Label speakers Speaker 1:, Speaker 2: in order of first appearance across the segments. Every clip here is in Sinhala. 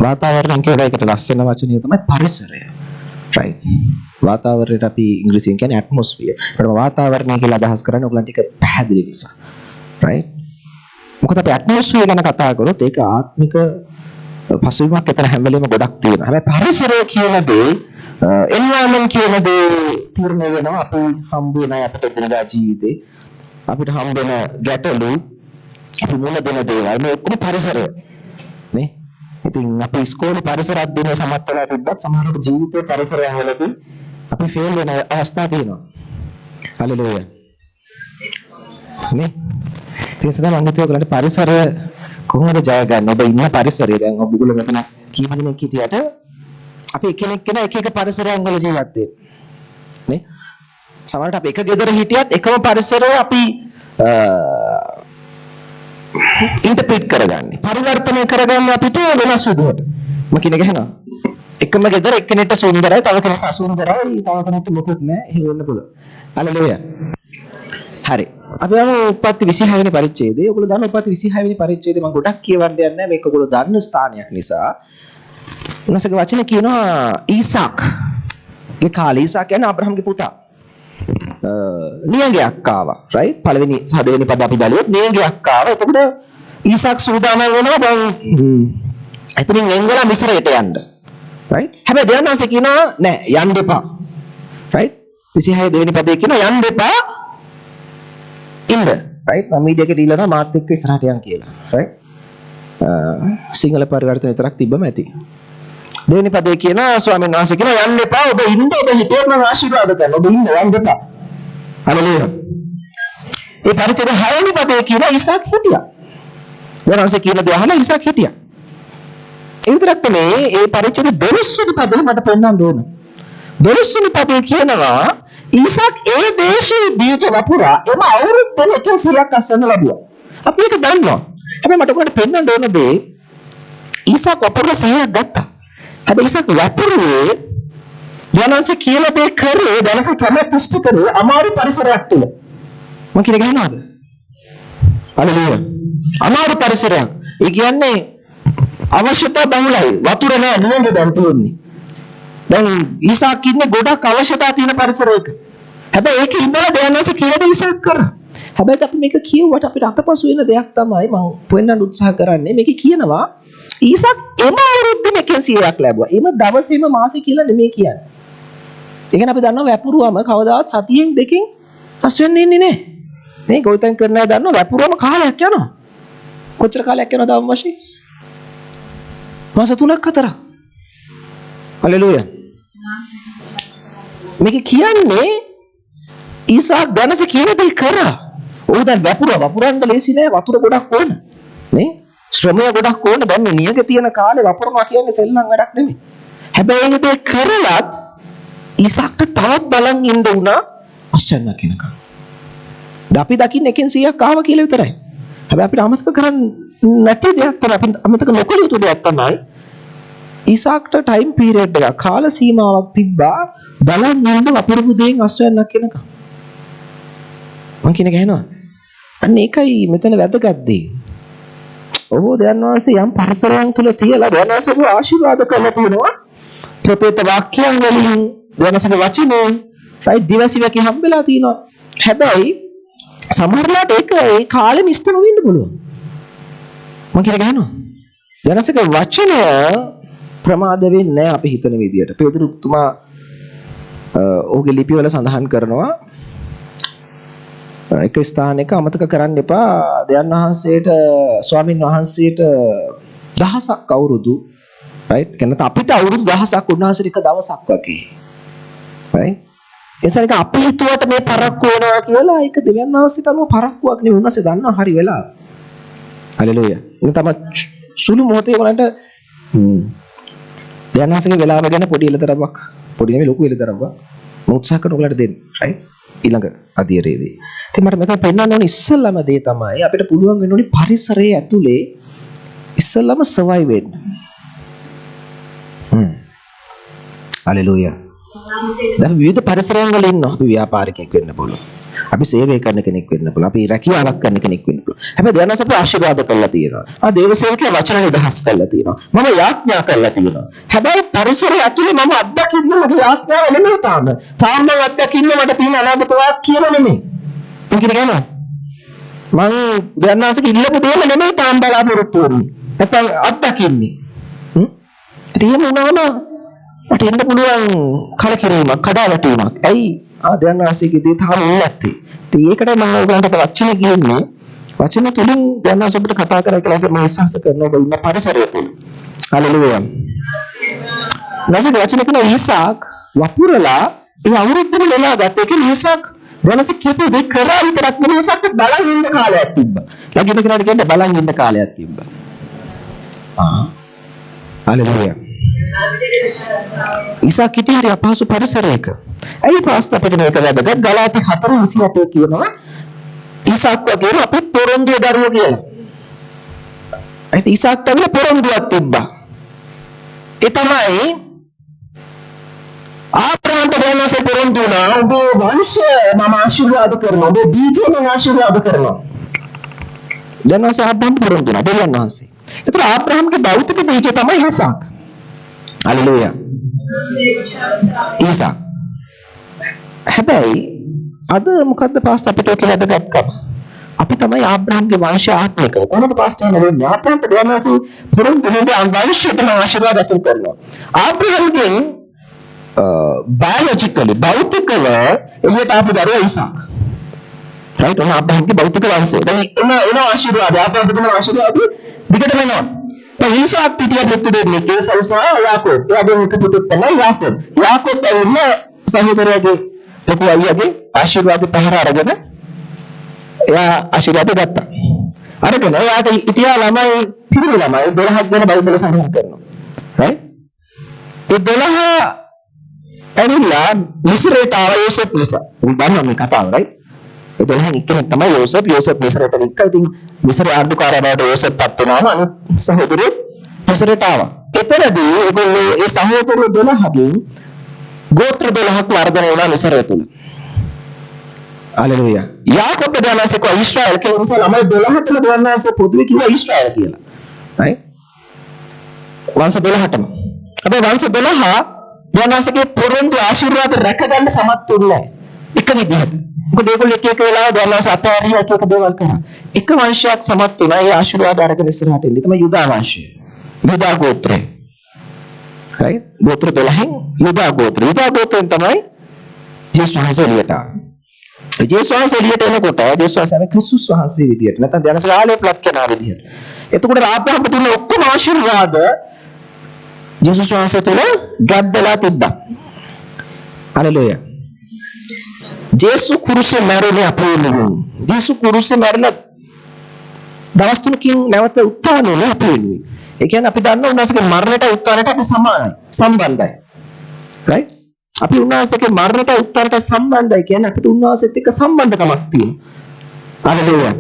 Speaker 1: වාතාවරණය කියන එකට ලස්සන වචනය තමයි පරිසරය. right. වාතාවරණයට අපි ඉංග්‍රීසියෙන් කියන්නේ atmosphere. ඒකට වාතාවරණය කියලා අදහස් කරන්නේ ඔයගලන්ට ටික පැහැදිලි නිසා. right. මොකද අපි atmosphere ගැන කතා කරොත් ඒක ආත්මික පසුබිමක් එතන හැම වෙලෙම ගොඩක් තියෙනවා. හැබැයි පරිසරය කියන දේ environment කියන දේ තීරණය වෙනවා අපි හම්බ වෙන අපේ දිනදා ජීවිතේ අපිට හම්බ වෙන ගැටලු අපි මොන දෙන දේවල් මේ ඔක්කොම පරිසරය නේ. ඉතින් අපි ඉස්කෝලේ පරිසර අධ්‍යයනය සමත් වෙලා තිබ්බත් සමහරවිට ජීවිතේ පරිසරය හැලදී අපි ෆේල් වෙන අවස්ථා තියෙනවා. හලෙලූයා. නේ. ඒ නිසා මම හිතුවා ඔයගලන්ට පරිසරය කොහොමද ජය ගන්න? ඔබ ඉන්න පරිසරය දැන් ඔයගොල්ලෝ මෙතන කීප දෙනෙක් හිටියට අපි එකිනෙක කෙනා එක එක පරිසරයන් වල ජීවත් වෙන්නේ. නේ? සමහරවිට අපි එක ගෙදර හිටියත් එකම පරිසරය අපි ඉන්ටර්ප්‍රීට් කරගන්නේ. පරිවර්තනය කරගන්නේ අපිට වෙනස් විදිහට. මම කියන එක එහෙනම් එකම ගෙදර එක්කෙනෙක්ට සුන්දරයි, තව කෙනෙක්ට අසුන්දරයි, තව කෙනෙක්ට මොකුත් නැහැ. එහෙම වෙන්න පුළුවන්. හලෙලූයා. හරි. අපි යමු උප්පත්ති 26 වෙනි පරිච්ඡේදය. ඔයගොල්ලෝ දන්න උප්පත්ති 26 වෙනි පරිච්ඡේදය මම ගොඩක් කියවන්න යන්නේ නැහැ. මේක ඔයගොල්ලෝ දන්න ස්ථානයක් නිසා. උනසක වචනේ කියනවා ඊසාක්. ඒ කාලේ ඊසාක් කියන්නේ අබ්‍රහම්ගේ පුතා. නියඟයක් ආවා. right? පළවෙනි සහ දෙවෙනි පද අපි බලුවොත් නියඟයක් ආවා. එතකොට ඊසාක් සූදානම් වෙනවා දැන් එතනින් වෙන් වෙලා මිස්රයට යන්න. right? හැබැයි දෙවනාසේ කියනවා නෑ යන්න එපා. right? 26 දෙවෙනි පදේ කියනවා යන්න එපා. ඉන්න. right? මම මීඩියා එකට දීලා තමයි මාත් එක්ක ඉස්සරහට යන් කියලා. right? සිංහල පරිවර්තන විතරක් තිබ්බම ඇති. දෙවෙනි පදේ කියනවා ස්වාමීන් වහන්සේ කියනවා යන්න එපා. ඔබ ඉන්න ඔබ හිතේම ආශිර්වාද කරන්න. ඔබ ඉන්න යන්න එපා. හලෙලූයා. ඒ පරිච්ඡේද 6 වෙනි පදේ කියනවා ඊසාක් හිටියා. දෙවනාසේ කියන දේ අහලා ඊසාක් හිටියා. ඒ විතරක් නෙමෙයි ඒ පරිච්ඡේද 12 වෙනි පදේ මට පෙන්නන්න ඕන. 12 වෙනි පදේ කියනවා ඊසාක් ඒ දේශයේ බීජ වපුරා එම අවුරුද්දෙන් 100ක් අස්වැන්න ලැබුවා. අපි ඒක දන්නවා. හැබැයි මට ඔයාලට පෙන්වන්න ඕන දේ ඊසාක් වපුරලා 100ක් ගත්තා. හැබැයි ඊසාක් වපුරුවේ දැනස කියලා දෙයක් කරේ දැනස කැමැත්ත ඉෂ්ට කරේ අමාරු පරිසරයක් තුල. මම කියන ගහනවාද? හලෙලූයා. අමාරු පරිසරයක්. ඒ කියන්නේ අවශ්‍යතා බහුලයි. වතුර නෑ නියඟ දැන් තියෙන්නේ. දැන් ඊසාක් ඉන්නේ ගොඩක් අවශ්‍යතා තියෙන පරිසරයක. හැබැයි ඒක ඉඳලා දැනස කියලා දෙයක් ඉසාක් කරා. හැබැයි අපි මේක කියුවට අපිට අතපසු වෙන දෙයක් තමයි මම පොන්නන්න උත්සාහ කරන්නේ. මේක කියනවා ඊසාක් එම අවුරුද්දෙම 100ක් ලැබුවා. එම දවසේම මාසේ කියලා නෙමෙයි කියන්නේ. ඒ කියන්නේ අපි දන්නවා වැපුරුවම කවදාවත් සතියෙන් දෙකෙන් හස් වෙන්නේ නැහැ. මේ ගොවිතැන් කරන අය දන්නවා වැපුරුවම කාලයක් යනවා. කොච්චර කාලයක් යනවද අවම වශයෙන්? මාස 3ක් 4ක්. හලෙලූයා. මේක කියන්නේ ඊසාක් දැනස කියන දේ කරා. ඔහු දැන් වපුරන්න ලේසි නෑ වතුර ගොඩක් ඕන. නේ? ශ්‍රමය ගොඩක් ඕන. දැන් මේ නියඟ තියෙන කාලේ වපුරනවා කියන්නේ සෙල්ලම් වැඩක් නෙමෙයි. හැබැයි ඒක කරලත් ඊසාක්ට තවත් බලන් ඉන්න උනා අස්චන්න කෙනකම්. අපි දකින්න 100ක් ආවා කියලා විතරයි. හැබැයි අපිට අමතක කරන්න නැති දෙයක් තමයි අපි අමතක නොකළ යුතු දෙයක් තමයි ඊසාක්ට ටයිම් පීරියඩ් එක කාල සීමාවක් තිබ්බා බලන් ඉන්න වපුරපු දෙයින් අස්වැන්න කෙනකම්. මං කියන ගහනවා. අන්න ඒකයි මෙතන වැදගත් දේ. ඔබ දන්වාසේ යම් පරිසරයන් තුල තියලා දන්වාසේ ඔබ ආශිර්වාද කරලා තියෙනවා. ප්‍රපේත වාක්‍යයන් වලින් දන්වාසේ වචනේ right දිවසිවකේ හම්බෙලා තියෙනවා. හැබැයි සමහරලාට ඒක ඒ කාලෙම ඉෂ්ට නොවෙන්න පුළුවන්. මං කියන ගහනවා. දන්වාසේ වචනය ප්‍රමාද වෙන්නේ නැහැ අපි හිතන විදියට. පෙතුරුතුමා ඔහුගේ ලිපිවල සඳහන් කරනවා එක ස්ථානයක අමතක කරන්න එපා දෙයයන් වහන්සේට ස්වාමින් වහන්සේට දහසක් අවුරුදු right කියන්නේ අපිට අවුරුදු දහසක් උන්වහන්සේට එක දවසක් වගේ right එතනක අපි හිතුවට මේ පරක්කු වෙනවා කියලා ඒක දෙවියන් වහන්සේට අනුව පරක්කුවක් නෙවෙයි උන්වහන්සේ දන්නවා හරි වෙලා හලෙලූයා ඉතින් තමයි සුළු මොහොතේ වලට දෙවියන් වහන්සේගේ වෙලාව ගැන පොඩි එළදරවක් පොඩි නෙවෙයි ලොකු එළදරවක් මම උත්සාහ කරන ඔයාලට දෙන්න right ඊළඟ අධීරයේදී. ඉතින් මට මෙතන පෙන්වන්න ඕනේ ඉස්සෙල්ලාම දේ තමයි අපිට පුළුවන් වෙන්න ඕනේ පරිසරයේ ඇතුලේ ඉස්සෙල්ලාම සර්වයිව් වෙන්න. හලෙලූයා. දැන් විවිධ පරිසරයන් වල ඉන්නවා. අපි ව්‍යාපාරිකයෙක් වෙන්න පුළුවන්. අපි සේවය කරන කෙනෙක් වෙන්න පුළුවන්. අපි රැකියාවක් කරන කෙනෙක් වෙන්න පුළුවන්. හැබැයි දෙයන්ස් අපිට ආශිර්වාද කරලා තියෙනවා. දේව සේවකයා වචන නිදහස් කරලා තියෙනවා. මම යාඥා කරලා තියෙනවා. හැබැයි පරිසරය ඇතුලේ මම අත්දකින්න මගේ යාඥාව නෙමෙයි තාම. තාම මම අත්දකින්න මට තියෙන අනාගත වාක්‍යම නෙමෙයි. මොකද කියනවා? මම දෙයන්ස්ක ඉල්ලපු දේම නෙමෙයි තාම බලාපොරොත්තු වෙන්නේ. නැත්නම් අත්දකින්නේ. ඉතින් එහෙම වුණාම මට එන්න පුළුවන් කලකිරීමක්, කඩාවැටීමක්. ඇයි? දෙයන්ස්ගේ දේ තාම නැත්තේ. ඉතින් ඒකට මම ඔයගලන්ට වචන කියන්නේ වචන තුලින් දෙයන්ස් ඔබට කතා කරලා කියලා මම විශ්වාස කරනවා ඔබ ඉන්න පරිසරය තුල. හලෙලුයා. නැසක වචන කියන ඊසාක් වපුරලා ඒ අවුරුද්දම වෙලා ගත්ත එක ඊසාක් වෙනස කීපේ දෙක කරා විතරක් නෙමෙයි ඊසාක් බලන් ඉන්න කාලයක් තිබ්බා. ළඟින් කෙනාට කියන්නේ බලන් ඉන්න කාලයක් තිබ්බා. හලෙලුයා. ඊසාක් හිටියේ හරි අපහසු පරිසරයක. ඇයි පාස්ටර් අපිට මේක වැදගත්? ගලාති 4:28 කියනවා ඊසාක් වගේ අපි පොරොන්දුවේ දරුවෝ කියලා. ඒත් ඊසාක්ට අන්න පොරොන්දුවක් තිබ්බා. ඒ තමයි ආබ්‍රහම්ට දෙන්නස පොරොන්දු වුණා. ඔබේ වංශය මම ආශිර්වාද කරනවා. ඔබේ බීජය මම ආශිර්වාද කරනවා. දෙන්නස ආබ්‍රහම්ට පොරොන්දු වුණා දෙවියන් වහන්සේ. ඒතර ආබ්‍රහම්ගේ භෞතික බීජය තමයි ඊසාක්. හලෙලුයා. ඊසාක්. හැබැයි අද මොකද්ද පාස්ටර් අපිට ඔක වැදගත්කම? අපි තමයි ආබ්‍රහම්ගේ වංශය ආත්මික. කොහොමද පාස්ටර් නෙවෙයි ආබ්‍රහම්ට දෙන්නස පොරොන්දු වෙන්නේ වංශයට ආශිර්වාද අතුල් කරනවා. ආබ්‍රහම්ගෙන් biologically භෞතිකව එහේට ආපු දරුවා ඊසාක්. right? ඔන්න ආබ්‍රහම්ගේ භෞතික වංශය. දැන් එන ආශිර්වාද ආබ්‍රහම්ට දෙන ආශිර්වාද දිගටම එනවා. දැන් ඊසාක් පිටිය පුතු දෙන්නේ ඒසව් සහ යාකෝබ්. එයාගේ එක පුතුත් තමයි යාකෝබ්. යාකෝබ් ඇවිල්ලා සහෝදරයාගේ ලොකු අයියාගේ ආශිර්වාද පහර අරගෙන එයා ආශිර්වාද ගත්තා. අරගෙන එයාට ඉතියා ළමයි පිරිමි ළමයි 12ක් ගැන බයිබල සඳහන් කරනවා. right? ඒ 12 ඇවිල්ලා මිස්රයට ආව යෝසෙෆ් නිසා. උන් දන්නවා මේ කතාව right? ඒ 12 එක්කෙනෙක් තමයි යෝසෙෆ්. යෝසෙෆ් මිස්රයට ගිහින් ඉතින් මිස්රේ ආණ්ඩුකාරයා බවට යෝසෙෆ් පත් වුණාම අනිත් සහෝදරයෝ මිස්රයට ආවා. එතනදී ඒගොල්ලෝ ඒ සහෝදරයෝ 12කින් ගෝත්‍ර 12ක් වර්ධනය වුණා මිස්රය තුල. හලෙලුයා. යාකෝබ් දවසේ කෝ ඊශ්‍රායල් කියන නිසා ළමයි 12ටම දවන්නාසේ පොදුවේ කිව්වා ඊශ්‍රායල් කියලා. right? වංශ 12ටම. හැබැයි වංශ 12 දවන්නාසේගේ පොරොන්දු ආශිර්වාද රැකගන්න සමත් වෙන්නේ නැහැ. එක විදිහට. මොකද ඒගොල්ලෝ එක එක වෙලාව දවන්නාස අතහැරියා එක එක දේවල් කරා. එක වංශයක් සමත් වුණා. ඒ ආශිර්වාද අරගෙන ඉස්සරහට එන්නේ තමයි යුදා වංශය. යුදා ගෝත්‍රය. right? ගෝත්‍ර 12න් යුදා ගෝත්‍රය. යුදා ගෝත්‍රයෙන් තමයි ජේසුස් වහන්සේ එළියට ආවේ. ජේසුස් වහන්සේ එළියට එනකොට ජේසුස් වහන්සේ ක්‍රිස්තුස් වහන්සේ විදියට නැත්නම් දැනස කාලේ ප්ලත් කෙනා විදියට. එතකොට ආබ්‍රහම්ට තුන ඔක්කොම ආශිර්වාද ජේසුස් වහන්සේ තුල ගැබ්දලා තිබ්බා. හලෙලුයා. ජේසුස් කුරුසේ මැරුණේ අපේ නෙමෙයි. ජේසුස් කුරුසේ මැරෙලා දවස් තුනකින් නැවත උත්ථාන වුණා අපේ නෙමෙයි. ඒ කියන්නේ අපි දන්නවා උන්වහන්සේගේ මරණයට උත්ථානයට අපි සමානයි. සම්බන්ධයි. right? අපි උන්වහන්සේගේ මරණයට උත්තරට සම්බන්ධයි කියන්නේ අපිට උන්වහන්සේත් එක්ක සම්බන්ධකමක් තියෙනවා. හලෙලුයා.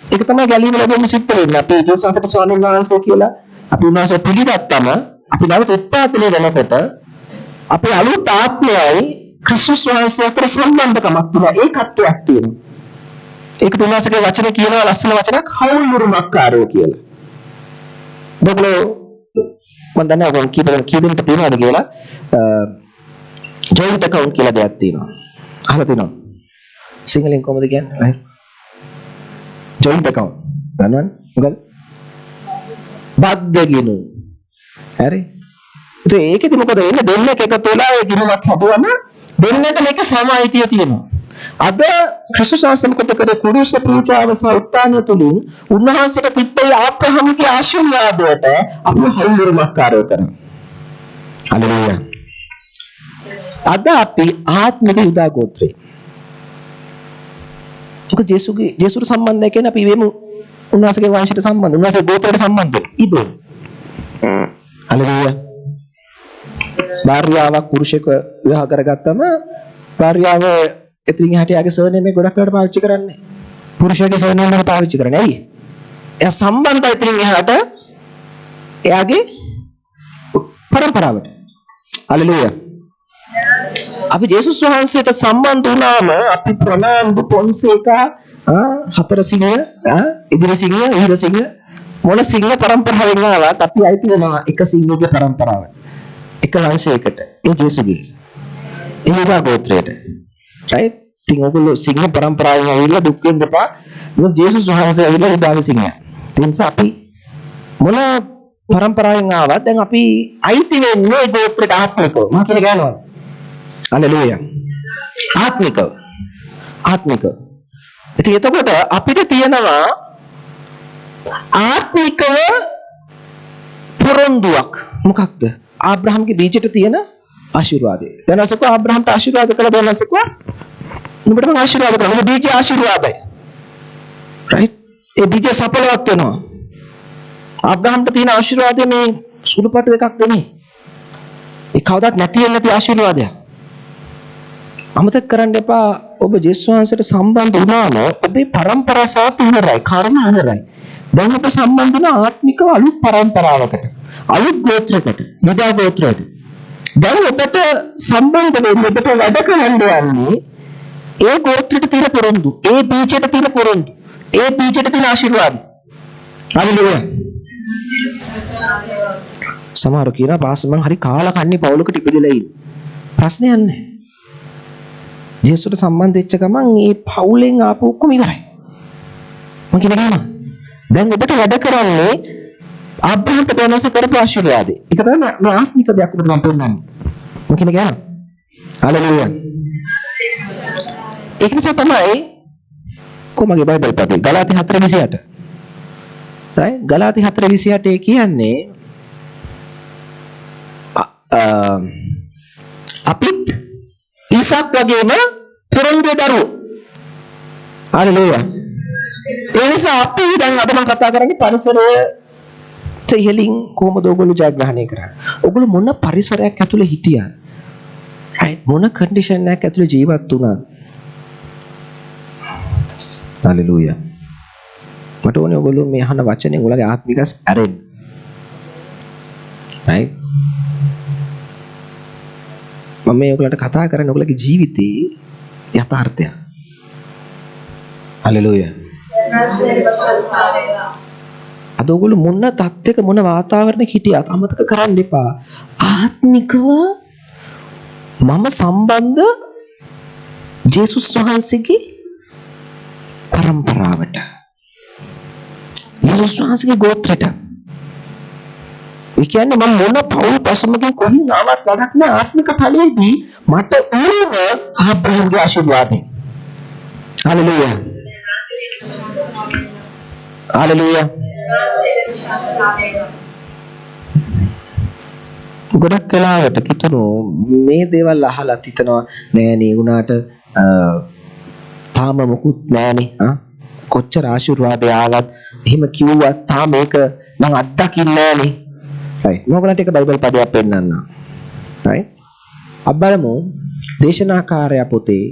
Speaker 1: ඒක තමයි ගැලීම ලැබෙන්න සිද්ධ වෙන්නේ. අපි ජේසුස් වහන්සේට ස්වාමීන් වහන්සේ කියලා අපි උන්වහන්සේ පිළිගත්තම අපි නැවත උත්පාදනය වෙනකොට අපේ අලුත් ආත්මයයි ක්‍රිස්තුස් වහන්සේ අතර සම්බන්ධකමක් තියෙනවා. ඒකත්වයක් තියෙනවා. ඒකට උන්වහන්සේගේ වචනේ කියනවා ලස්සන වචනයක් හවුල්ුරුමක්කාරයෝ කියලා. බගලෝ මම දන්නේ නැහැ කී දෙනෙක් තියෙනවද කියලා joint account කියලා දෙයක් තියෙනවා. අහලා තියෙනවද? සිංහලෙන් කොහොමද කියන්නේ? joint account. දන්නවද? මොකද? බද්දගිනු. හරි. ඒකෙදි මොකද වෙන්නේ? දෙන්නෙක් එකතු වෙලා ඒ ගිනුමක් හදුවම දෙන්නට මේක සම අයිතිය තියෙනවා. අද ක්‍රිස්තුස් වහන්සේ මොකද කරේ? කුරුස පූජාව සහ උත්ථානය තුලින් උන්වහන්සේට තිබ්බේ ආබ්‍රහම්ගේ ආශිර්වාදයට අපි හවුල්ුරුමක්කාරයෝ කරනවා. හලෙලුයා. අද අපි ආත්මික යුදා ගෝත්‍රේ. මොකද ජේසුස් සම්බන්ධය කියන්නේ අපි වෙමු උන්වහන්සේගේ වංශයට සම්බන්ධ. උන්වහන්සේ ගෝත්‍රයට සම්බන්ධ. ඉබේ. හලෙලුයා. භාර්යාවක් පුරුෂයෙක් විවාහ කරගත්තම භාර්යාව එතනින් එහාට යාගේ සර්නේම් එක ගොඩක් වෙලාවට පාවිච්චි කරන්නේ. පුරුෂයාගේ සර්නේම් එක පාවිච්චි කරන්නේ. ඇයි? එයා සම්බන්ධයි එතනින් එහාට එයාගේ පරම්පරාවට. හලෙලුයා. අපි ජේසුස් වහන්සේට සම්බන්ධ වුණාම අපි ප්‍රනාන්දු පොන්සේකා හතර සිංහ ඉදිරි සිංහ ඊර සිංහ මොන සිංහ පරම්පරාවෙන් ආවත් අපි අයිති වෙනවා එක සිංහගේ පරම්පරාවට. එක වංශයකට. ඒ ජේසුගේ. ඒ යුදා ගෝත්‍රයට. right? ඉතින් ඔයගොල්ලෝ සිංහ පරම්පරාවෙන් ආවිල්ලා දුක් වෙන්න එපා. මොකද ජේසුස් වහන්සේ ආවිල්ලා යුදාගේ සිංහයා. ඒ නිසා අපි මොන පරම්පරාවෙන් ආවත් දැන් අපි අයිති වෙන්නේ ගෝත්‍රයට ආත්මිකව. මම කියන ගානවද? හලෙලූයා. ආත්මිකව. ඉතින් එතකොට අපිට තියෙනවා ආත්මිකව පොරොන්දුවක්. මොකක්ද? ආබ්‍රහම්ගේ බීජයට තියෙන ආශිර්වාදය. දැන් අසක ආබ්‍රහම්ට ආශිර්වාද කළා දැන් අසක නුඹට මම ආශිර්වාද කරනවා. මේ බීජ ආශිර්වාදයි. right? ඒ බීජ සඵලවත් වෙනවා. ආබ්‍රහම්ට තියෙන ආශිර්වාදය මේ සුළුපටු එකක් නෙමෙයි. ඒ කවදාවත් නැති වෙන්නේ නැති ආශිර්වාදයක්. අමතක කරන්න එපා ඔබ ජේසුස් වහන්සේට සම්බන්ධ වුණාම ඔබේ පරම්පරාව සාප ඉවරයි, කර්ම ඉවරයි. දැන් ඔබ සම්බන්ධ වෙන ආත්මික අලුත් පරම්පරාවකට, අලුත් ගෝත්‍රයකට, යුදා ගෝත්‍රයට. දැන් ඔබට සම්බන්ධ වෙන්න ඔබට වැඩ කරන්න යන්නේ ඒ ගෝත්‍රයට තියෙන පොරොන්දු, ඒ බීජයට තියෙන පොරොන්දු, ඒ බීජයට තියෙන ආශිර්වාද. හරිද? සමහරව කියනවා පාස් මං හරි කාලා කන්නේ පවුලකට ඉපදෙලා ඉන්නේ. ප්‍රශ්නයක් නැහැ. ජේසුට සම්බන්ධ වෙච්ච ගමන් මේ පවුලෙන් ආපු ඔක්කොම ඉවරයි. මම කියන්නේ දැන් ඔබට වැඩ කරන්නේ ආබ්‍රහම්ට වෙනස කරපු ආශිර්වාදේ. ඒක තමයි මේ ආත්මික දෙයක් උඩ මම පෙන්නන්නේ. මම කියන්නේ හලෙලූයා. ඒක නිසා තමයි කොමගේ බයිබල් පදේ ගලාති 4:28. right? ගලාති 4:28 කියන්නේ අපිත් ඊසාක් වගේම පොරොන්දුවේ දරුවෝ. හලෙලූයා. ඒ නිසා අපි දැන් අද මම කතා කරන්නේ පරිසරයට ඉහළින් කොහොමද ඔයගොල්ලෝ ජයග්‍රහණය කරන්නේ? ඔයගොල්ලෝ මොන පරිසරයක් ඇතුලේ හිටියද? right? මොන කන්ඩිෂන් එකක් ඇතුලේ ජීවත් වුණාද? හලෙලූයා. මට ඕනේ ඔයගොල්ලෝ මේ අහන වචනේ ඔයගොල්ලෝගේ ආත්මිකස් ඇරෙන්න. right? මම මේ ඔයගලන්ට කතා කරන්නේ ඔයගලගේ ජීවිතේ යථාර්ථය. හලෙලූයා. අද ඔයගොල්ලෝ මොන තත්ත්වයක මොන වාතාවරණයක හිටියත් අමතක කරන්න එපා. ආත්මිකව මම සම්බන්ධ ජේසුස් වහන්සේගේ පරම්පරාවට. ජේසුස් වහන්සේගේ ගෝත්‍රයට. ඒ කියන්නේ මම මොන පවුල් පසුමකින් කොහින් ආවත් වැඩක් නෑ ආත්මික ඵලයේදී මට ඕන ආබ්‍රහම්ගේ ආශිර්වාදය. හලෙලූයා. හලෙලූයා. ගොඩක් වෙලාවට කිතුණු මේ දේවල් අහලා හිතනවා නෑනේ උනාට තාම මොකුත් නෑනේ කොච්චර ආශිර්වාදය ආවත් එහෙම කිව්වත් තාම මේක මම අත්දකින්නේ නෑනේ. right මොකලට එක බයිබල් පදයක් පෙන්නන්න. right අබ්බලමු දේශනාකාරය පොතේ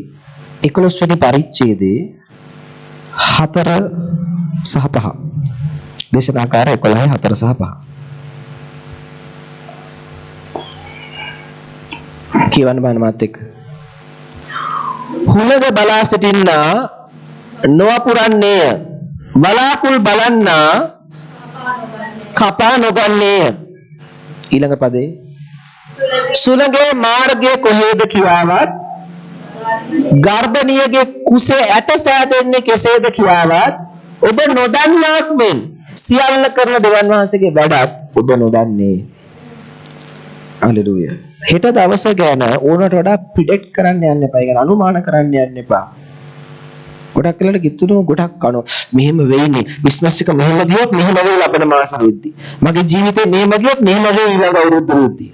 Speaker 1: 11 වෙනි පරිච්ඡේදයේ 4 සහ 5. දේශනාකාරය 11 4 සහ 5. කියවන්න බෑ මාත් එක්ක. හුලඟ බලා සිටින්නා නොවපුරන්නේය. බලාකුල් බලන්නා කපා නොගන්නේය. ඊළඟ පදේ සුළඟේ මාර්ගය කොහේද කියාවත් ගර්භණියගේ කුසේ ඇට සෑදෙන්නේ කෙසේද කියාවත් ඔබ නොදන්නාක් මෙන් සියල්ල කරන දෙවන් වහන්සේගේ වැඩත් ඔබ නොදන්නේ. හලෙලූයා. හෙට දවස ගැන ඕනට වඩා ප්‍රෙඩික්ට් කරන්න යන්න එපා. ඒක අනුමාන කරන්න යන්න එපා. ගොඩක් වෙලාවට කිතුනෝ ගොඩක් කනෝ මෙහෙම වෙයිනේ. බිස්නස් එක මෙහෙම ගියොත් මෙහෙම වෙයි ලබන මාස වෙද්දි. මගේ ජීවිතේ මෙහෙම ගියොත් මෙහෙම වෙයි ඊළඟ අවුරුද්ද වෙද්දි.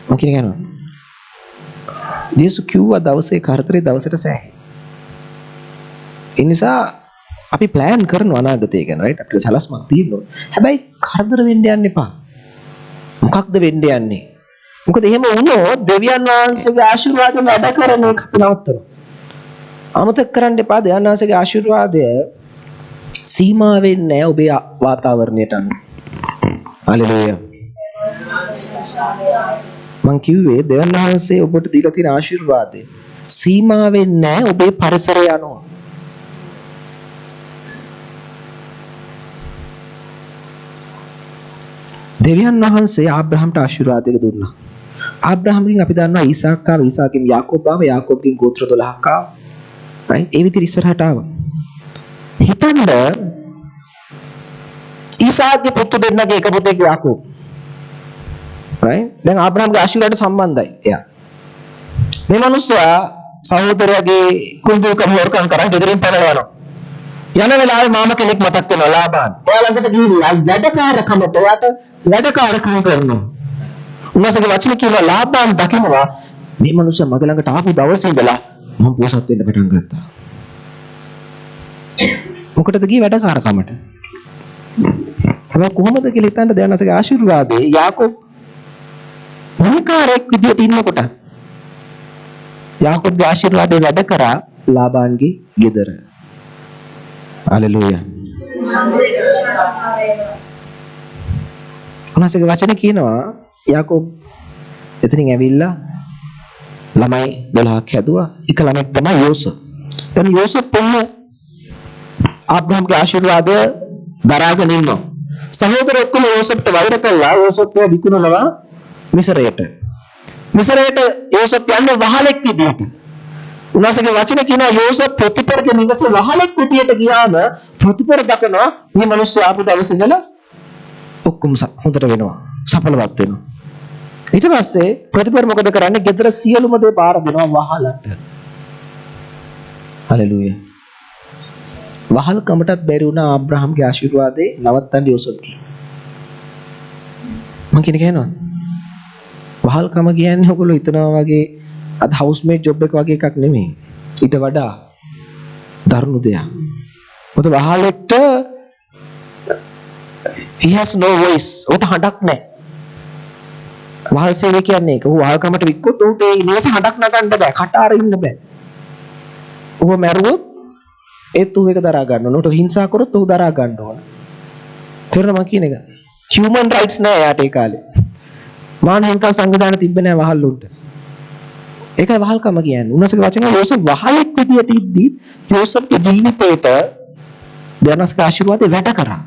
Speaker 1: මම කියනවා. ජේසුස් කිව්වා දවසේ කරදරේ දවසට සෑහේ. ඒ නිසා අපි ප්ලෑන් කරනවා අනාගතය ගැන right අපිට සලස්මක් තියෙනවා. හැබැයි කරදර වෙන්න යන්න එපා. මොකක්ද වෙන්න යන්නේ? මොකද එහෙම වුණොත් දෙවියන් වහන්සේගේ ආශිර්වාද වැඩ කරන එක නවත්තනවා. අමතක කරන්න එපා දෙවියන් වහන්සේගේ ආශිර්වාදය සීමා වෙන්නේ නැහැ ඔබේ වාතාවරණයට අනුව. හලෙලූයා. මං කිව්වේ දෙවියන් වහන්සේ ඔබට දීලා තියෙන ආශිර්වාදය සීමා වෙන්නේ නැහැ ඔබේ පරිසරය අනුව. දෙවියන් වහන්සේ ආබ්‍රහම්ට ආශිර්වාදයක් දුන්නා. ආබ්‍රහම්ගෙන් අපි දන්නවා ඊසාක් ආව, ඊසාක්ගෙන් යාකෝබ් ආව, යාකෝබ්ගෙන් ගෝත්‍ර 12ක් ආවා. right? ඒ විදිහට ඉස්සරහට ආවා. හිතන්න ඊසාක්ගේ පුතු දෙන්නගේ එක පුතෙක් යාකෝබ්. right? දැන් ආබ්‍රහම්ගේ ආශිර්වාදයට සම්බන්ධයි එයා. මේ මිනිස්සයා සහෝදරයාගේ කුඹුකම හොරකම් කරන් ගෙදරින් පැනලා යනවා. යන වෙලාවේ මාම කෙනෙක් මතක් වෙනවා ලාබාන්. එයා ළඟට ගිහිල්ලා වැඩකාරකමට එයාට වැඩකාරකම් කරනවා. උන්වහන්සේගේ වචන කියනවා ලාබාන් දකිනවා මේ මිනිස්සයා මග ළඟට ආපු දවසේ ඉඳලා මම පොසත් වෙන්න පටන් ගත්තා. මොකටද ගියේ වැඩකාරකමට? හැබැයි කොහොමද කියලා හිතන්න දෙවනසගේ ආශිර්වාදේ යාකෝබ් මොනිකාරෙක් විදියට ඉන්නකොට යාකෝබ්ගේ ආශිර්වාදේ වැඩ කරා ලාබාන්ගේ ගෙදර. හalleluya. උන්වහන්සේගේ වචන කියනවා යාකෝබ් එතනින් ඇවිල්ලා ළමයි 12ක් හැදුවා. එක ළමෙක් තමයි යෝසප්. දැන් යෝසප් ආබ්‍රහම්ගේ ආශිර්වාදය දරාගෙන ඉන්නවා. සහෝදර ඔක්කොම යෝසප්ට වෛර කළා. යෝසප්ව විකුණනවා මිසරයට. මිසරයට යෝසප් යන්නේ වහලෙක් විදියට. උන්වහන්සේගේ වචන කියනවා යෝසප් ප්‍රතිපරගේ නිවසේ වහලෙක් විදියට ගියාම ප්‍රතිපර දකනවා මේ මිනිස්සු ආපු දවසේ ඉඳලා ඔක්කොම හොඳට වෙනවා. සඵලවත් වෙනවා. ඊට පස්සේ ප්‍රතිපර මොකද කරන්නේ? ගෙදර සියලුම දේ බාර දෙනවා වහලට. හalleluya. වහල් කමටත් බැරි වුණා ආබ්‍රහම්ගේ ආශිර්වාදේ නවත්තන්න යෝසප්ගේ. මම කියනවා වහල් කම කියන්නේ ඔයගොල්ලෝ හිතනවා වගේ අද හවුස්මේට් ජොබ් එක වගේ එකක් නෙමෙයි. ඊට වඩා දරුණු දෙයක්. මොකද වහලෙක්ට he has no voice. උට හඬක් නැහැ. වහල් සේවය කියන්නේ ඒක. ඌ වහල් කමට වික්කොත් ඌට ඒ නිවස හඬක් නගන්න බෑ. කට අරින්න බෑ. ඌව මැරුවොත් ඒත් ඌ ඒක දරා ගන්න ඕන. ඌට හිංසා කරොත් ඌ දරා ගන්න ඕන. තේරෙනවද මම කියන එක? human rights නෑ යාට ඒ කාලේ. මානහික සංවිධානය තිබ්බේ නෑ වහල්ලුන්ට. ඒකයි වහල්කම කියන්නේ. උන්වහන්සේගේ වචන යෝසප් වහලෙක් විදියට ඉද්දි යෝසප්ගේ ජීවිතේට දෙවනස්ගේ ආශිර්වාදේ වැඩ කරා.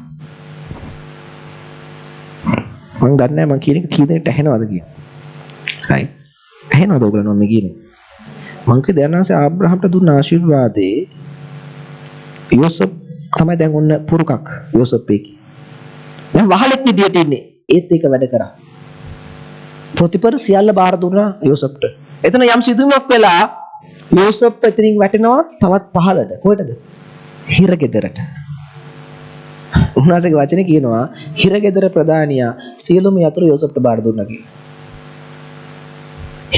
Speaker 1: මම දන්නේ මම කියන එක කී දෙනෙක්ට ඇහෙනවද කියලා. right. ඇහෙනවද ඔයගොල්ලෝ මම කියන්නේ? මම කිය දෙවනස්ගේ ආබ්‍රහම්ට දුන්න ආශිර්වාදේ යෝසප් තමයි දැන් ඔන්න පුරුකක් යෝසප් එකේ. දැන් වහලෙක් විදියට ඉන්නේ. ඒත් ඒක වැඩ කරා. ප්‍රතිපර සියල්ල බාර දුන්නා යෝසප්ට. එතන යම් සිදුවීමක් වෙලා යෝසප් එතනින් වැටෙනවා තවත් පහළට. කොහෙටද? හිරගෙදරට. උන්වහන්සේගේ වචනේ කියනවා හිරගෙදර ප්‍රධානියා සියලුම යතුරු යෝසප්ට බාර දුන්නා කියලා.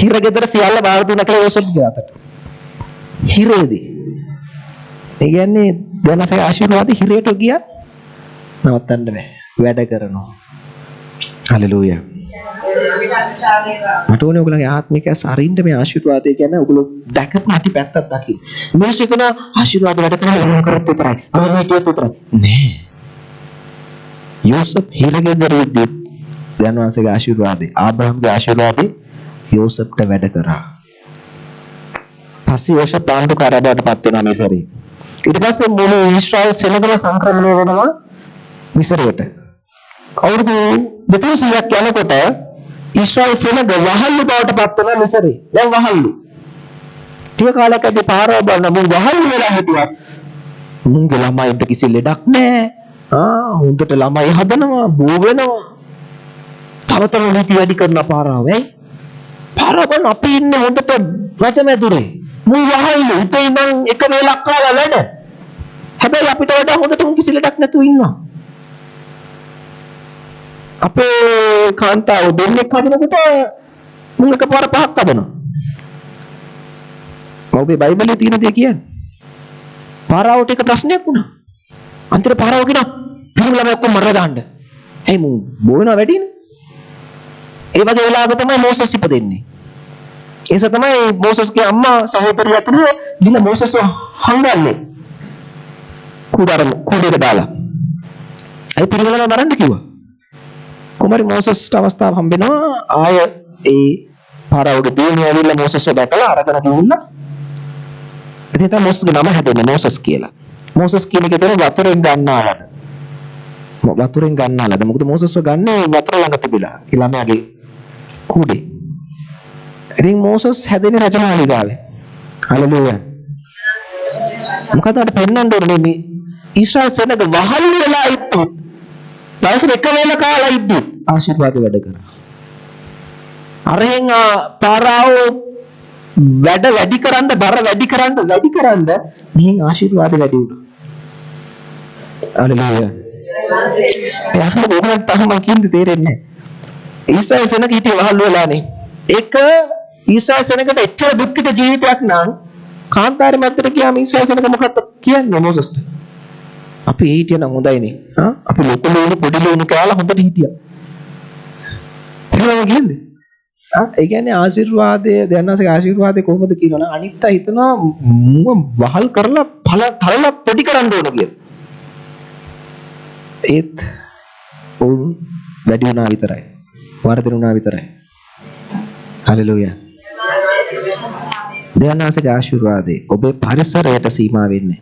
Speaker 1: හිරගෙදර සියල්ල බාර දුන්නා කියලා යෝසප්ගේ අතට. හිරේදී. ඒ කියන්නේ දැනසගේ ආශිර්වාද හිරේට ගියා නවත්තන්න බෑ. වැඩ කරනවා. හalleluya. මට ඕනේ ඔයගොල්ලන්ගේ ආත්මික අරින්න මේ ආශිර්වාදය ගැන ඔයගොල්ලෝ දැකපු නැති පැත්තක් දකින්න. මිනිස්සු කියන ආශිර්වාද වැඩ කරලා කරත් විතරයි. අමරණීයත් විතරයි. නෑ. යෝසප් හිරගෙදරදී ධනවාසගේ ආශිර්වාදේ ආබ්‍රහම්ගේ ආශිර්වාදේ යෝසප්ට වැඩ කරා. පස්සේ යෝසප් ආණ්ඩුකාරයාට පත් වෙනවා මිසරේ. ඊට පස්සේ මුළු ඊශ්‍රායල් සෙනගම සංක්‍රමණය වෙනවා මිසරයට. අවුරුදු 200ක් යනකොට ඊශ්‍රායල් සෙනග වහල්ලු බවට පත් වෙනවා මිසරේ. දැන් වහල්ලු. ටික කාලයකදී පාරව බලන මුන් වහල්ලු වෙලා හිටියා. මුන්ගේ ළමයින්ට කිසි ලෙඩක් නැහැ. හොඳට ළමයි හදනවා, බෝ වෙනවා. තව නීති වැඩි කරන පාරව වෙයි. පාරව බලන අපි ඉන්නේ හොඳට රජමැදුරේ. මුන් වහල්ලු හිතේ ඉඳන් එක වේලක් කාලා වැඩ. හැබැයි අපිට වඩා හොඳට මුන් කිසි ලෙඩක් නැතුව ඉන්නවා. අපේ කාන්තාව දෙන්නෙක් හදනකොට මුන් එකපාර පහක් හදනවා. ඔබේ බයිබලයේ තියෙන දේ කියන්නේ. පාරාවට එක ප්‍රශ්නයක් වුණා. අන්තිම පාරාව කියනවා පිළිම ළමයි ඔක්කොම මරලා දාන්න. ඇයි මුන් බෝ වෙනවා වැඩිනේ. ඒ වගේ වෙලාවක තමයි මෝසස් ඉපදෙන්නේ. ඒස තමයි මෝසස්ගේ අම්මා සහෝදරිය අතර ගිල මෝසස් හංගන්නේ. කුඩේට දාලා. ඒ පිළිම ළමයි මරන්න කිව්වා. කුමාරි මෝසස්ට අවස්ථාව හම්බෙනවා ආය ඒ පාරාවගේ දිනුව ඇවිල්ලා මෝසස්ව දැකලා අරගෙන ගිහිල්ලා ඉතින් තමයි මෝසස්ගේ නම හැදෙන්නේ මෝසස් කියලා. මෝසස් කියන එක තමයි වතුරෙන් ගන්නාලද. වතුරෙන් ගන්නාලද. මොකද මෝසස්ව ගන්නේ වතුර ළඟ තිබිලා. ඒ ළමයාගේ කුඩේ. ඉතින් මෝසස් හැදෙන්නේ රජමාලිගාවේ. හලෙලූයා. මොකද අර පෙන්නන්න ඕනේ මේ ඊශ්‍රායල් සෙනග වහල් වෙලා ඉತ್ತು. දවසට එක වේල කාලා ඉද්දි ආශිර්වාද වැඩ කරා. අරහෙන් පාරාව වැඩි කරන්න බර වැඩි කරන්න මෙහෙන් ආශිර්වාද වැඩි වුණා. හලෙලූයා. එයාට මොකක්ද තාම කින්ද තේරෙන්නේ නැහැ. ඊශ්‍රායල් සෙනග හිටියේ වහල් වෙලානේ. ඒක ඊශ්‍රායල් සෙනගට එච්චර දුක්ඛිත ජීවිතයක් නම් කාන්තාරේ මැද්දට ගියාම ඊශ්‍රායල් සෙනග මොකක්ද කියන්නේ මොසස්ට? අපි හිටියනම් හොඳයිනේ. අපි ලොකු ලොකු පොඩි ලොකු කාලා හොඳට හිටියා. එහෙම කියන්නේ. ඒ කියන්නේ ආශිර්වාදයේ දැනනාසේ ආශිර්වාදේ කොහොමද කියනවනම් අනිත් අය හිතනවා මුව වහල් කරලා තලලා පොඩි කරන්න ඕන කියලා. ඒත් උන් වැඩි වුණා විතරයි. වර්ධිනුණා විතරයි. හලෙලූයා. දැනනාසේ ආශිර්වාදේ ඔබේ පරිසරයට සීමා වෙන්නේ.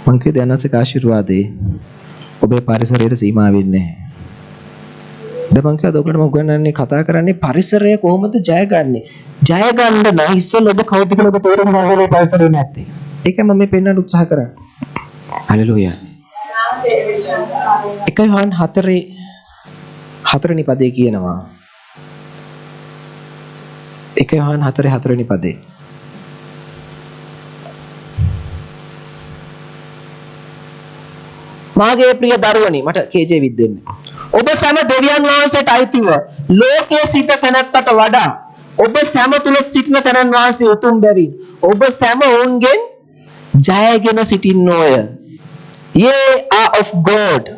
Speaker 1: මං කිය දැනනාසේ ආශිර්වාදේ ඔබේ පරිසරයට සීමා වෙන්නේ නැහැ. දැන් මං කියද ඔයගලට මම උගන්වන්නේ කතා කරන්නේ පරිසරය කොහොමද ජය ගන්නෙ? ජය ගන්න නම් ඉස්සෙල්ලා ඔබ කවුද කියලා ඔබ තේරුම් ගන්න ඕනේ පරිසරය නැත්තේ. ඒකයි මම මේ පෙන්වන්න උත්සාහ කරන්නේ. හලෙලූයා. 1 යොහන් 4 වෙනි පදේ කියනවා. 1 යොහන් 4 වෙනි පදේ. මාගේ ප්‍රිය දරුවනි මට KJ විද්දෙන්න. ඔබ සෑම දෙවියන් වහන්සේට අයිතිව ලෝකයේ සිට තැනැත්තට වඩා ඔබ සෑම තුල සිටින තැනන් වහන්සේ උතුම් බැවින් ඔබ සෑම ඔවුන්ගෙන් ජයගෙන සිටින්නෝය. Ye are of God,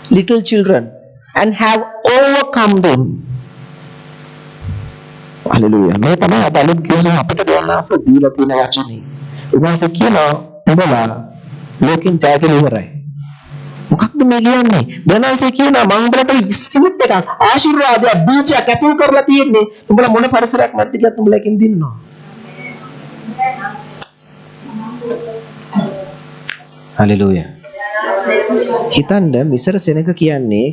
Speaker 1: little children, and have overcome them. Hallelujah. මේ තමයි අද අලුත් කියන අපිට දෙන්නාස දීලා තියෙන වචනේ. උන්වහන්සේ කියනවා ඔබලා ලෝකෙන් ජයගෙන ඉවරයි. මොකක්ද මේ කියන්නේ? දැනන්සේ කියනවා මම උඹලට ඉස්සිත් එකක් ආශිර්වාදයක් බීජයක් ඇතුල් කරලා තියෙන්නේ. උඹලා මොන පරිසරයක් මැද්ද ගියත් උඹලා එකෙන් දිනනවා. හලෙලූයා. හිතන්න මිසර සෙනග කියන්නේ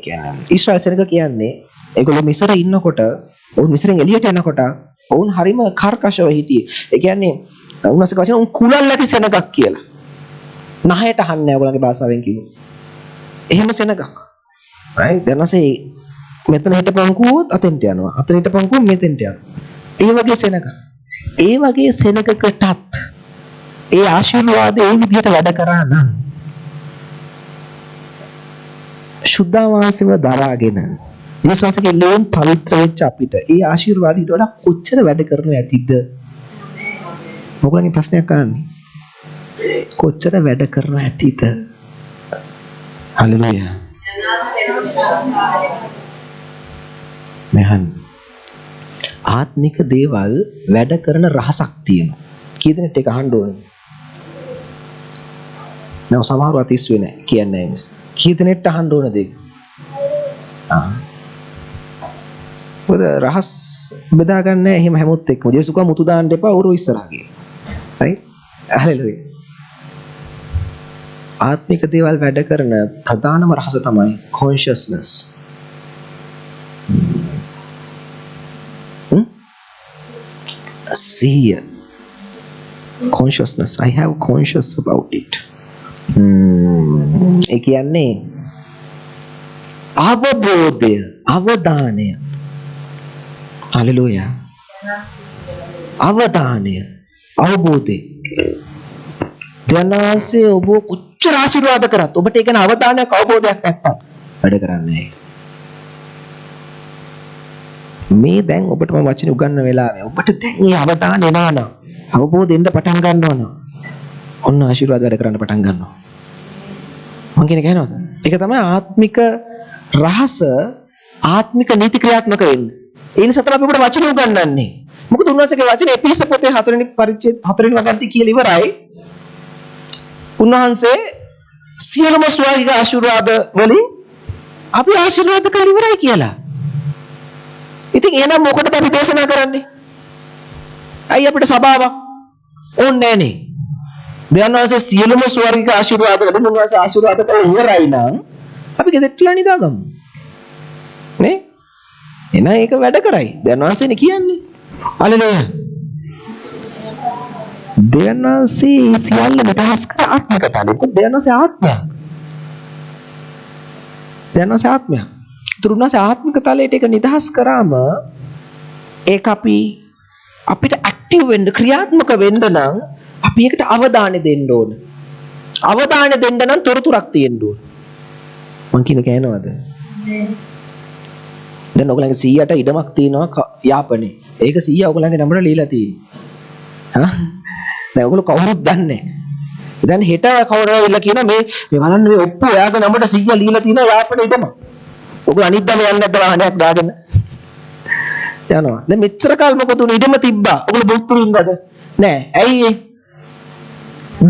Speaker 1: ඊශ්‍රායල් සෙනග කියන්නේ ඒගොල්ලෝ මිසර ඉන්නකොට ඔවුන් මිසරෙන් එළියට යනකොට ඔවුන් හරිම කර්කශව හිටියේ. ඒ කියන්නේ උන්වහන්සේ වචන උන් කුලල් නැති සෙනගක් කියලා. නහයට අහන්නේ ඔයගොල්ලන්ගේ භාෂාවෙන් කිව්වොත්. එහෙම සෙනගක්. right? දැනසේ මෙතන හිටපන් කිව්වොත් අතෙන්ට යනවා. අතන හිටපන් කිව්වොත් මෙතෙන්ට යනවා. ඒ වගේ සෙනග. ඒ වගේ සෙනගකටත් ඒ ආශිර්වාදය ඒ විදිහට වැඩ කරා නම් සුද්ධාවාසව දරාගෙන යේසුස්ගේ ලෝන් පවිත්‍ර වෙච්ච අපිට ඒ ආශිර්වාදයට වඩා කොච්චර වැඩ කරනව ඇතිද? මොකලගේ ප්‍රශ්නයක් අහන්නේ. කොච්චර වැඩ කරනව ඇතිද? හලෙලූයා. මෙහන් ආත්මික දේවල් වැඩ කරන රහසක් තියෙනවා. කී දෙනෙක් ඒක අහන්න ඕනේ? නෝ සමහරව අතිස්සුවේ නැහැ කියන්නේ නැහැ. කී දෙනෙක්ට අහන්න ඕනද ඒක? මොකද රහස් බෙදා ගන්න එහෙම හැමොත් එක්කම ජේසුස් කව මුතු දාන්න එපා උරු ඉස්සරහා කියලා. right? හලෙලූයා. ආත්මික දේවල් වැඩ කරන ප්‍රධානම රහස තමයි consciousness. See consciousness. I have conscious about it. ඒ කියන්නේ අවබෝධය, අවධානය. හලෙලූයා. අවධානය, අවබෝධය. දැනසේ ඔබ කොච්චර ආශිර්වාද කරත් ඔබට ඒක න අවධානයක් අවබෝධයක් නැත්තම් වැඩ කරන්නේ නැහැ. මේ දැන් ඔබට මම වචනේ උගන්වන වෙලාවේ ඔබට දැන් මේ අවධානය එනවා නම් අවබෝධෙන්න පටන් ගන්නවා නම් ඔන්න ආශිර්වාද වැඩ කරන්න පටන් ගන්නවා. මම කියන්නේ කියනවාද? ඒක තමයි ආත්මික රහස, ආත්මික නීති ක්‍රියාත්මක වෙන්නේ. ඒ නිසා තමයි අපි ඔබට වචනේ උගන්වන්නේ. මොකද උන්වහන්සේගේ වචනේ එපිස පොතේ 4 වෙනි පරිච්ඡේද 4 වෙනි වගන්ති කියලා ඉවරයි. උන්වහන්සේ සියලුම ස්වර්ගික ආශිර්වාද වලින් අපි ආශිර්වාද කරලා ඉවරයි කියලා. ඉතින් එහෙනම් මොකටද අපි දේශනා කරන්නේ? අයි අපිට සබාවක් ඕනේ නැනේ. දෙයන්වන්සේ සියලුම ස්වර්ගික ආශිර්වාද වලින් උන්වහන්සේ ආශිර්වාද කරලා ඉවරයි නම් අපි ගෙදරටලා නිදාගමු. නේ? එහෙනම් ඒක වැඩ කරයි. දෙයන්වන්සේනේ කියන්නේ. හalleluya. දෙයන්වන්සේ සියල්ල නිදහස් කර ආත්මිකට අනිත් දෙයන්වන්සේ ආත්මයක්. දෙයන්වන්සේ ආත්මයක්. තුරුණාසේ ආත්මික තලයට ඒක නිදහස් කරාම ඒක අපිට ඇක්ටිව් වෙන්න ක්‍රියාත්මක වෙන්න නම් අපි ඒකට අවධානය දෙන්න ඕන. අවධානය දෙන්න නම් තොරතුරක් තියෙන්න ඕන. මං කියන කෑනවද? දැන් ඔයගලගේ 100ට ඉඩමක් තියෙනවා යාපනේ. ඒක 100 ඔයගලගේ නම්බරට ලියලා තියෙන්නේ. දැන් ඔයගොල්ලෝ කවුරුත් දන්නේ නැහැ. දැන් හෙට කවුරුහරි කියනවා මේ බලන්න මේ ඔප්පු එයාගේ නම්බරට 100 ලියලා තියෙනවා යාපනේ ඉඩම. ඔයගොල්ලෝ අනිත් දම යන්නේ නැද්ද වාහනයක් දාගෙන? යනවා. දැන් මෙච්චර කාල මොකද උනේ ඉඩම තිබ්බා. ඔයගොල්ලෝ බුක්තු වින්දාද? නෑ. ඇයි ඒ?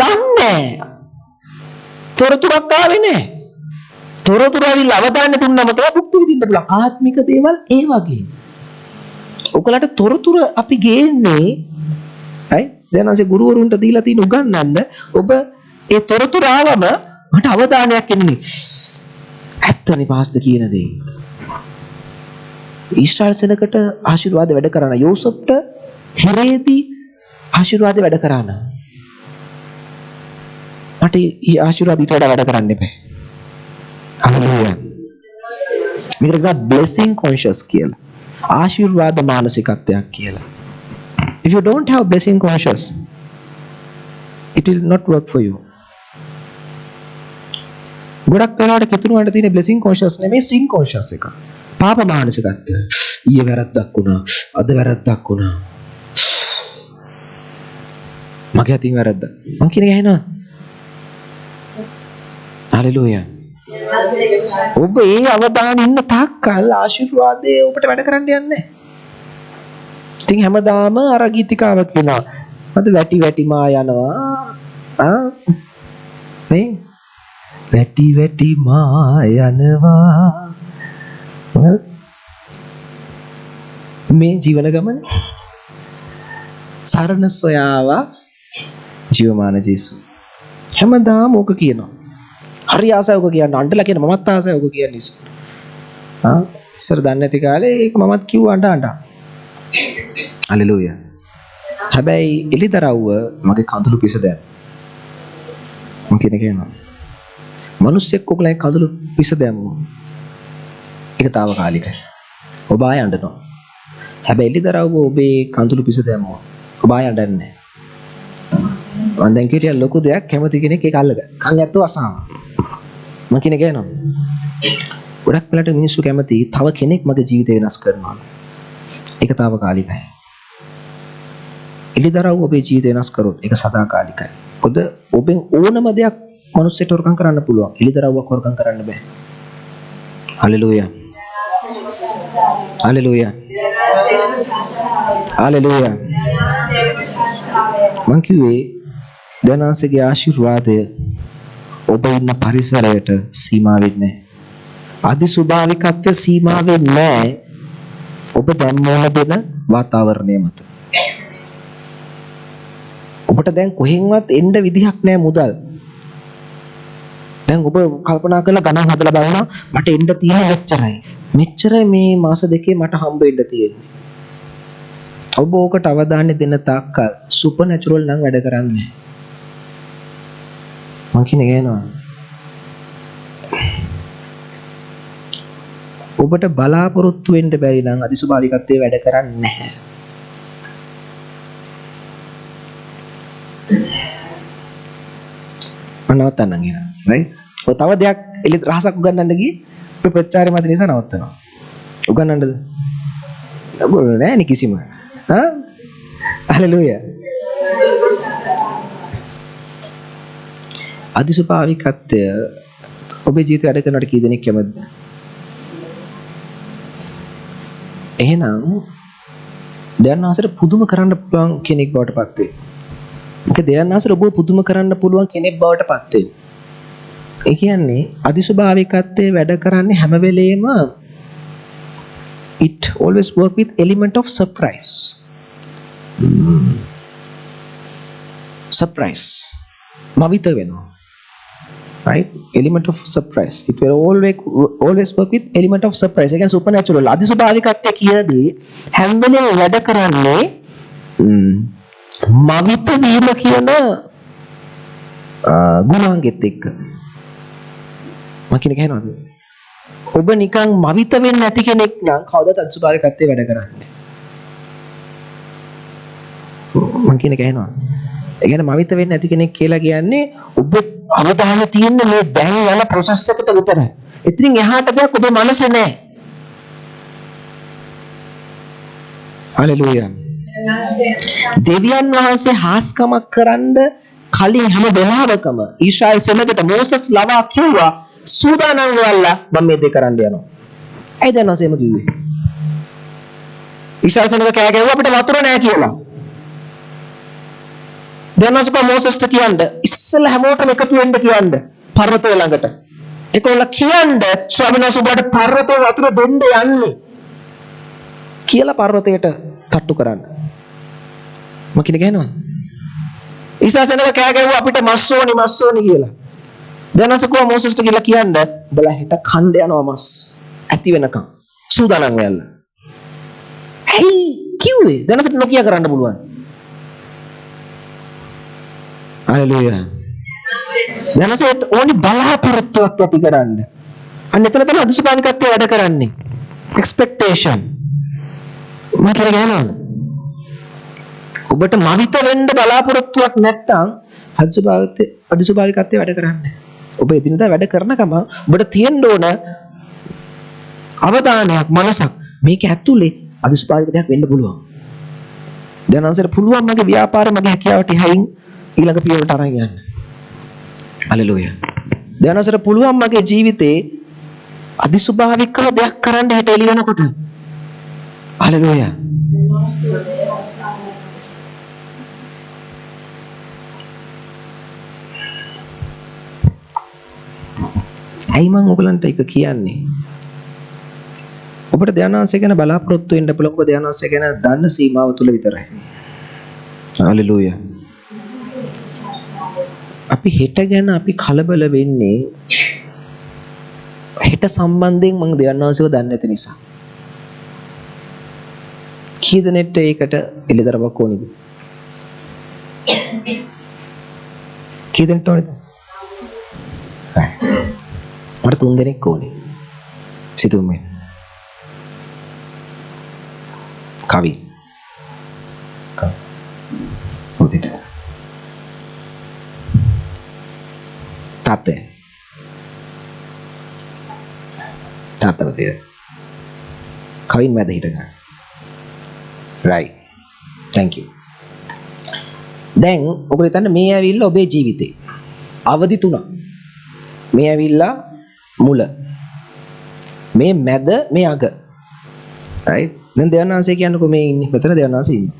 Speaker 1: දන්නේ. තොරතුරක් ආවේ නෑ. තොරතුරු ඇවිල්ලා අවධානය දුන්නම තමයි බුක්තු විඳින්න පුළුවන්. ආත්මික දේවල් ඒ වගේ. ඔයගලට තොරතුරු අපි ගේන්නේ right? දැන් අසේ ගුරුවරුන්ට දීලා තියෙන උගන්වන්න ඔබ ඒ තොරතුරු ආවම මට අවධානයක් එන්නේ. ඇත්තනේ පාස්ටර් කියන දේ. ඊශ්‍රායල් සෙනකට ආශිර්වාද වැඩ කරන යෝසප්ට හිරේදී ආශිර්වාද වැඩ කරන. මට ඊ ආශිර්වාද ඊට වඩා වැඩ කරන්න එපා. Hallelujah. මේකට blessing conscious කියලා. ආශිර්වාද මානසිකත්වයක් කියලා. If you don't have blessing conscious, it will not work for you. ගොඩක් වෙලාවට කිතුරුවන්ට තියෙන blessing conscious නෙමෙයි sin conscious එක. පාප මානසිකත්වය. ඊයේ වැරද්දක් වුණා, අද වැරද්දක් වුණා. මගේ අතින් වැරද්ද. මං කියන එක ඇහෙනවද? Hallelujah. ඔබ ඒ අවදාන ඉන්න තාක්කල් ආශිර්වාදයේ ඔබට වැඩ කරන්න යන්නේ නැහැ. ඉතින් හැමදාම අර ගීතිකාව කියනවා. මද වැටි වැටි මා යනවා. නේ? වැටි වැටි මා යනවා. මේ ජීවන ගමන සරණ සොයාවා ජීවමාන ජේසු. හැමදාම ඕක කියනවා. හරි ආසයි ඔක කියන්න අඬලා කියන මමත් ආසයි ඔක කියන්නේ ඉස්සර. ඉස්සර දන්නේ නැති කාලේ ඒක මමත් කිව්වා අඬ. හalleluya. හැබැයි එලිදරව්ව මගේ කඳුළු පිස දැන්. මම කියන එක එනවා. මිනිස්සෙක් ඔකලයි කඳුළු පිස දැම්මෝ. ඒක తాවකාලිකයි. ඔබ ආය අඬනවා. හැබැයි එලිදරව්ව ඔබේ කඳුළු පිස දැම්මෝ. ඔබ ආය අඬන්නේ නැහැ. මම දැන් කිව්වා ලොකු දෙයක් කැමති කෙනෙක් ඒක අල්ලගන්න. කන් ඇත්තෝ අසාම. මම කියන එක එනවා. ගොඩක් වෙලාට මිනිස්සු කැමති තව කෙනෙක් මගේ ජීවිතය වෙනස් කරනවා. ඒක తాවකාලිකයි. එලිදරව් ඔබේ ජීවිතය වෙනස් කරොත් ඒක සදාකාලිකයි. මොකද ඔබෙන් ඕනම දෙයක් මිනිස්සුන්ට හොරකම් කරන්න පුළුවන්. එලිදරව්වක් හොරකම් කරන්න බෑ. හalleluya. හalleluya. හalleluya. මං කිව්වේ දනාසගේ ආශිර්වාදය ඔබ ඉන්න පරිසරයට සීමා වෙන්නේ නැහැ. අධි ස්වභාවිකත්වය සීමා වෙන්නේ නැහැ. ඔබ දැන් මොන දෙන වාතාවරණය මත. ඔබට දැන් කොහෙන්වත් එන්න විදිහක් නැහැ මුදල්. දැන් ඔබ කල්පනා කරලා ගණන් හදලා බලනවා මට එන්න තියෙන මෙච්චරයි. මෙච්චරයි මේ මාස දෙකේ මට හම්බ වෙන්න තියෙන්නේ. ඔබ ඕකට අවධානය දෙන තාක්කල් සුපර්නැචරල් නම් වැඩ කරන්නේ නැහැ. මං කියන්නේ කියනවා ඔබට බලාපොරොත්තු වෙන්න බැරි නම් අදිස්වභාවිකත්වයේ වැඩ කරන්නේ නැහැ. නවත්තන්න නේද? right? ඔය තව දෙයක් එලි රහසක් උගන්වන්න ගියේ අපේ ප්‍රචාරය මත නිසා නවත්තනවා. උගන්වන්නද? ඔබ නෑ නේ කිසිම. හalleluya. අදිස්වභාවිකත්වය ඔබේ ජීවිතේ වැඩ කරනවට කී දෙනෙක් කැමතිද? එහෙනම් දෙයන්නාසට පුදුම කරන්න පුළුවන් කෙනෙක් බවට පත් වෙයි. ඒක දෙයන්නාසට ඔබ පුදුම කරන්න පුළුවන් කෙනෙක් බවට පත් වෙයි. ඒ කියන්නේ අදිස්වභාවිකත්වයේ වැඩ කරන්නේ හැම වෙලේම it always work with element of surprise. Surprise. මවිත වෙනවා. Right? Element of surprise. It will always work with element of surprise. ඒ කියන්නේ supernatural. අදිස්වභාවිකත්වය කියනදී හැම වෙලේම වැඩ කරන්නේ මවිත වීම කියන ගුණාංගෙත් එක්ක. මම කියන කේනවද? ඔබ නිකන් මවිත වෙන්නේ නැති කෙනෙක් නම් කවදාවත් අදිස්වභාවිකත්වයේ වැඩ කරන්නේ. මම කියන කේනවද? ඒ කියන්නේ මවිත වෙන්නේ නැති කෙනෙක් කියලා කියන්නේ ඔබ අවධානය තියෙන්නේ මේ දැන් යන process එකට විතරයි. ඉතින් එහාට දෙයක් ඔබේ මනසේ නැහැ. හalleluya. දෙවියන් වහන්සේ හාස්කමක් කරන්න කලින් හැම වෙලාවකම ඊශ්‍රායල් සෙනගට මෝසස් ලවා කිව්වා සූදානම් වෙලා මම මේ දේ කරන්න යනවා. ඇයි දැන් නැසෙම කිව්වේ? ඊශ්‍රායල් සෙනග කෑ ගැව්වා අපිට වතුර නැහැ කියලා. දැන් නැසක මෝසස්ට කියන්න ඉස්සෙල්ලා හැමෝටම එකතු වෙන්න කියන්න පර්වතය ළඟට. ඒකෝල කියන්න ස්වාමීන් වහන්සේ ඔබට පර්වතේ වතුර දෙන්න යන්නේ කියලා පර්වතයට තට්ටු කරන්න. මම කියන ගහනවා. ඊසාසනක කෑ ගැව්වා අපිට මස් ඕනි කියලා. දැනසකෝ මොසස්ට කියලා කියන්න බලා හිට කණ්ඩ යනවා මස් ඇති වෙනකම් සූදානම් වෙන්න. ඇයි කිව්වේ? දැනසට නොකිය කරන්න පුළුවන්. හalleluya. දැනසට ඕනි බලාපොරොත්තුවක් ඇති කරන්න. අන්න එතන තමයි අදිස්පානිකත්වය වැඩ කරන්නේ. expectation. මම කියනවා ඔබට මවිත වෙන්න බලාපොරොත්තුවක් නැත්නම් අදිස්වභාවිකත්වයේ වැඩ කරන්නේ. ඔබ එදිනදා වැඩ කරන ගම ඔබට තියෙන්න ඕන අවධානයක් මනසක් මේක ඇතුලේ අදිස්වභාවික දෙයක් වෙන්න පුළුවන්. දැන් අන්සර් පුළුවන් මගේ ව්‍යාපාරේ මගේ හැකියාවට හයින් ඊළඟ පියවරට අරන් යන්න. හalleluya. දැන් අන්සර් පුළුවන් මගේ ජීවිතේ අදිස්වභාවිකව දෙයක් කරන්න හැට එළි වෙනකොට. හalleluya. ඇයි මම ඔයගලන්ට ඒක කියන්නේ? ඔබට ධානාංශය ගැන බලාපොරොත්තු වෙන්න පුළුවන්. ඔබ ධානාංශය ගැන දන්න සීමාව තුල විතරයි. හalleluya. අපි හෙට ගැන අපි කලබල වෙන්නේ හෙට සම්බන්ධයෙන් මම ධානාංශය දන්නේ නැති නිසා. කී දෙනෙක්ට ඒකට එළිදරවක් ඕනේද? කී දෙනෙක්ට ඕනේද? මට 3 දෙනෙක් ඕනේ. සිතුම්මේ. කවි. උදිට. තාත්තේ. තාත්තවතේ. කවින් මැද හිටගන්න. right. thank you. දැන් ඔබ හිතන්න මේ ඇවිල්ලා ඔබේ ජීවිතේ අවදි 3. මේ ඇවිල්ලා මුල මේ මැද මේ අග. right. දැන් දෙවියන් වහන්සේ කියන්නකො මේ ඉන්නේ. මෙතන දෙවියන් වහන්සේ ඉන්නේ.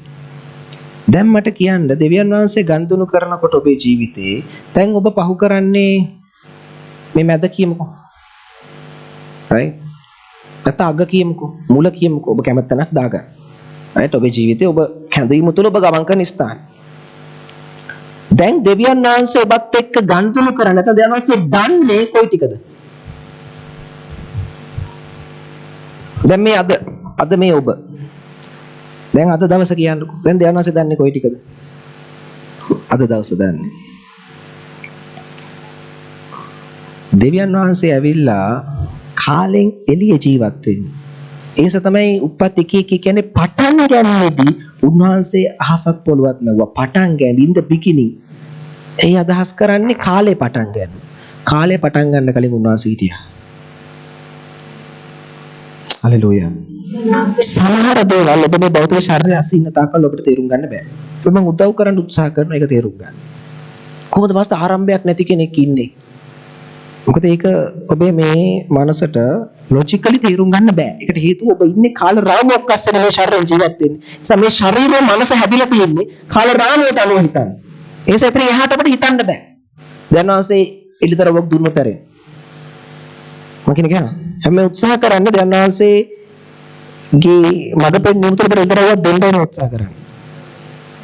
Speaker 1: දැන් මට කියන්න දෙවියන් වහන්සේ ගනුදෙනු කරනකොට ඔබේ ජීවිතේ දැන් ඔබ පහු කරන්නේ මේ මැද කියමුකෝ. right. නැත්නම් අග කියමුකෝ. මුල කියමුකෝ. ඔබ කැමති තැනක් දාගන්න. right. ඔබේ ජීවිතේ ඔබ කැඳවීම තුළ ඔබ ගමන් කරන ස්ථාන. දැන් දෙවියන් වහන්සේ ඔබත් එක්ක ගනුදෙනු කරන්නේ නැත්නම් දෙවියන් වහන්සේ දන්නේ කොයි ටිකද? දැන් මේ අද මේ ඔබ දැන් අද දවස කියන්නකෝ. දැන් දෙවියන් වහන්සේ දන්නේ කොයි ටිකද? අද දවස දන්නේ. දෙවියන් වහන්සේ ඇවිල්ලා කාලෙන් එළිය ජීවත් වෙන්නේ. ඒස තමයි උපත් එක කියන්නේ පටන් ගන්නදී උන්වහන්සේ අහසත් පොළවත් නැවුවා. පටන් ගන්න in the beginning. ඒ අදහස් කරන්නේ කාලේ පටන් ගන්න. කාලේ පටන් ගන්න කලින් උන්වහන්සේ හිටියා. හalleluya. සමහර දේවල් ඔබ මේ භෞතික ශරීරය අසින්න තාකල් ඔබට තේරුම් ගන්න බෑ. ඔබ මම උදව් කරන්න උත්සාහ කරනවා ඒක තේරුම් ගන්න. කොහොමද වාස්ත ආරම්භයක් නැති කෙනෙක් ඉන්නේ? මොකද ඒක ඔබේ මේ මනසට ලොජිකලි තේරුම් ගන්න බෑ. ඒකට හේතුව ඔබ ඉන්නේ කාල රාමුවක් අස්සේ මේ ශරීරයෙන් ජීවත් වෙන්නේ. ඒ නිසා මේ ශරීරයේ මනස හැදිලා තියෙන්නේ කාල රාමුවට අනුව හිතන්න. ඒ නිසා ඉතින් එහාට අපිට හිතන්න බෑ. දැන් වාසේ එළිතරවක් දුන්නතරේ. මම කියන්නේ හැම උත්සාහ කරන්නේ දැන් වාසේ ගේ මද පෙන්නේ උතුර පෙරේතරව දෙන්න උත්සාහ කරන්නේ.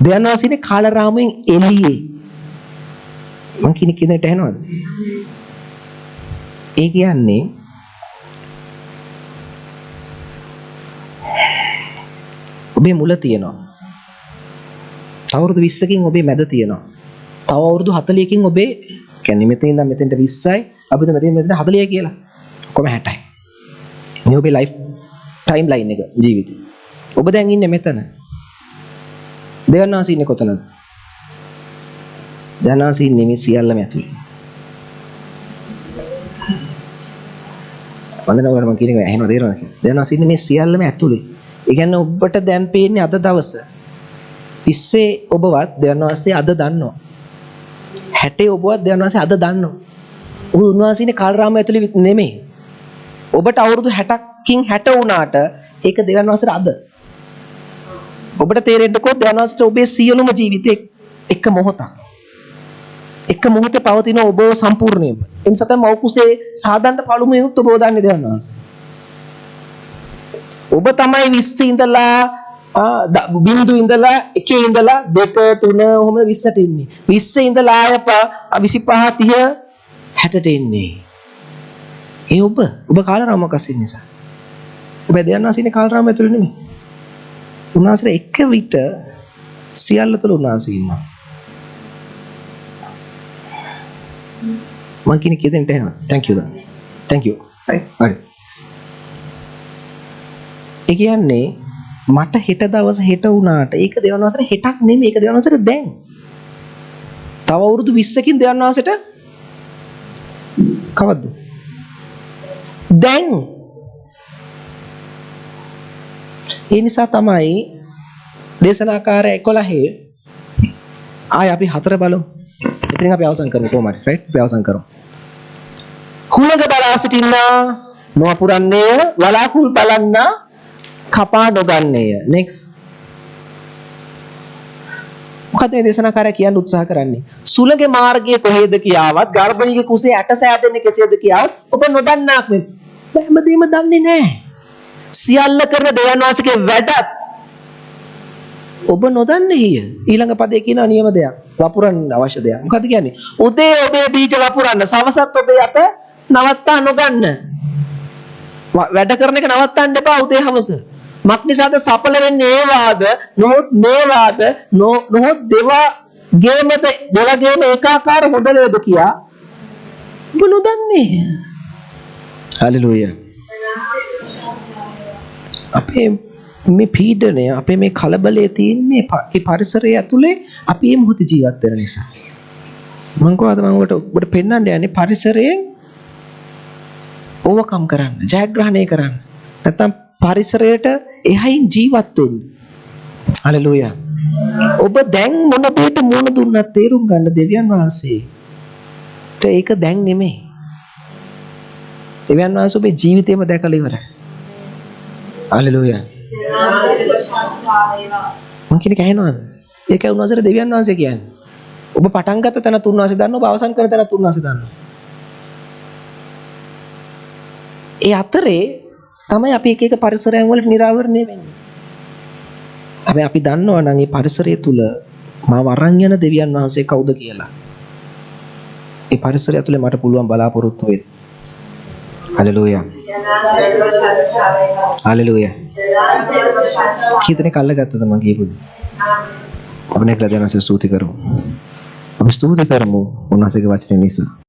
Speaker 1: දෙයන්වාසීනේ කාලරාමයෙන් එළියේ. මං කියන ඇහෙනවද? ඒ කියන්නේ ඔබේ මුල තියෙනවා. තව අවුරුදු 20කින් ඔබේ මැද තියෙනවා. තව අවුරුදු 40කින් ඔබේ කියන්නේ මෙතන ඉඳන් මෙතෙන්ට 20යි අපිට මෙතෙන්ට 40යි කියලා. කොහොම 60යි. මේ ඔබේ ලයිෆ් ටයිම් ලයින් එක ජීවිතේ. ඔබ දැන් ඉන්නේ මෙතන. දෙවන්නාසී ඉන්නේ කොතනද? දෙවන්නාසී ඉන්නේ මේ සියල්ලම ඇතුලේ. වන්දනා මම කියන එක ඇහෙනවද තේරෙනවද? දෙවන්නාසී ඉන්නේ මේ සියල්ලම ඇතුලේ. ඒ කියන්නේ ඔබට දැන් පේන්නේ අද දවස. 20 ඔබවත් දෙවන්නාසී අද දන්නවා. 60 ඔබවත් දෙවන්නාසී අද දන්නවා. ඔබ උන්වහන්සේනේ කාලරාමය ඇතුලේ නෙමෙයි. ඔබට අවුරුදු 60කින් 60 වුණාට ඒක දෙවන්නාසීට අද. ඔබට තේරෙන්නකො දෙවන්නාසීට ඔබේ සියලුම ජීවිතේ එක මොහොතක්. එක මොහොතේ පවතින ඔබ සම්පූර්ණයෙන්ම. ඒ නිසා තමයි මෞකුසේ සාදන්න පළමුවෙන් ඔබ දන්නේ දෙවන්නාසී. ඔබ තමයි 20 ඉඳලා බිංදු ඉඳලා 1 ඉඳලා 2 3 ඔහොම 20ට ඉන්නේ. 20 ඉඳලා ආය 25 30 60ට ඉන්නේ. ඒ ඔබ කාලරාමක අසින් නිසා. ඔබ දෙයන්නාසීනේ කාලරාමය ඇතුළේ නෙමෙයි. උන්වහන්සේ එක විට සියල්ල තුළ උන්වහන්සේ ඉන්නවා. මං කියන කී දෙන්නට එනවා. thank you dan. thank you. right. ඒ කියන්නේ මට හෙට දවස හෙට වුණාට ඒක දෙවන්නාසට හෙටක් නෙමෙයි ඒක දෙවන්නාසට දැන්. තව අවුරුදු 20කින් දෙවන්නාසට කවද්ද? දැන්. ඒ නිසා තමයි දේශනාකාරය 11 ආය අපි 4 බලමු. එතනින් අපි අවසන් කරමු කොහොමද? right? අපි අවසන් කරමු. හුළඟ බලා සිටින්නා නොඅපුරන්නේය වලාකුළු බලන්නා කපා නොගන්නේය. next. මොකද මේ දේශනාකාරය කියන්න උත්සාහ කරන්නේ? සුළඟේ මාර්ගයේ කොහෙද කියාවත් ගර්භණීගේ කුසේ ඇට සෑදෙන්නේ කෙසේද කියාවත් ඔබ නොදන්නාක් වෙන. හැමදේම දන්නේ නැහැ. සියල්ල කරන දෙවියන්වහන්සේගේ වැඩත් ඔබ නොදන්නේ හිය. ඊළඟ පදේ කියන නියම දෙයක්. වපුරන්න අවශ්‍ය දෙයක්. මොකද කියන්නේ? උදේ ඔබේ බීජ වපුරන්න, සවසත් ඔබේ අත නවත්තා නොගන්න. වැඩ කරන එක නවත්තන්න එපා උදේ හවස. මක් නිසාද සඵල වෙන්නේ ඒවාද නොහොත් මේවාද නොහොත් දෙවගේම ඒකාකාර හොඳ වේද කියා ඔබ නොදන්නේ. හලෙලූයා. අපේ මේ පීඩනය අපේ මේ කලබලයේ තියෙන්නේ ඒ පරිසරය ඇතුලේ අපි මේ මොහොත ජීවත් වෙන නිසා. මම කොහොමද මම ඔබට පෙන්වන්න යන්නේ පරිසරයෙන් ඕවර්කම් කරන්න, ජයග්‍රහණය කරන්න. නැත්තම් පරිසරයට එහයින් ජීවත් වෙන්න. හලෙලූයා. ඔබ දැන් මොන දෙයකට මුණ දුන්නත් තේරුම් ගන්න දෙවියන් වහන්සේ. ඒක දැන් නෙමෙයි. දෙවියන් වහන්සේ ඔබේ ජීවිතේම දැකලා ඉවරයි. හලෙලූයා. මං කියන එක ඇහෙනවද? ඒකයි උන්වහන්සේ දෙවියන් වහන්සේ කියන්නේ. ඔබ පටන් ගත්ත තැන උන්වහන්සේ දන්නවා, ඔබ අවසන් කරන තැන උන්වහන්සේ දන්නවා. ඒ අතරේ තමයි අපි එක එක පරිසරයන් වලට නිරාවරණය වෙන්නේ. හැබැයි අපි දන්නවා නම් මේ පරිසරය තුල මාව අරන් යන දෙවියන් වහන්සේ කවුද කියලා. ඒ පරිසරය තුල මට පුළුවන් බලාපොරොත්තු වෙන්න. හලෙලූයා. හලෙලූයා. කීතනේ කල්ල ගත්තද මම කියපුද? අපේ නැකලා දැනස ස්තුති කරමු. අපි ස්තුති කරමු උන්වහන්සේගේ වචනේ නිසා.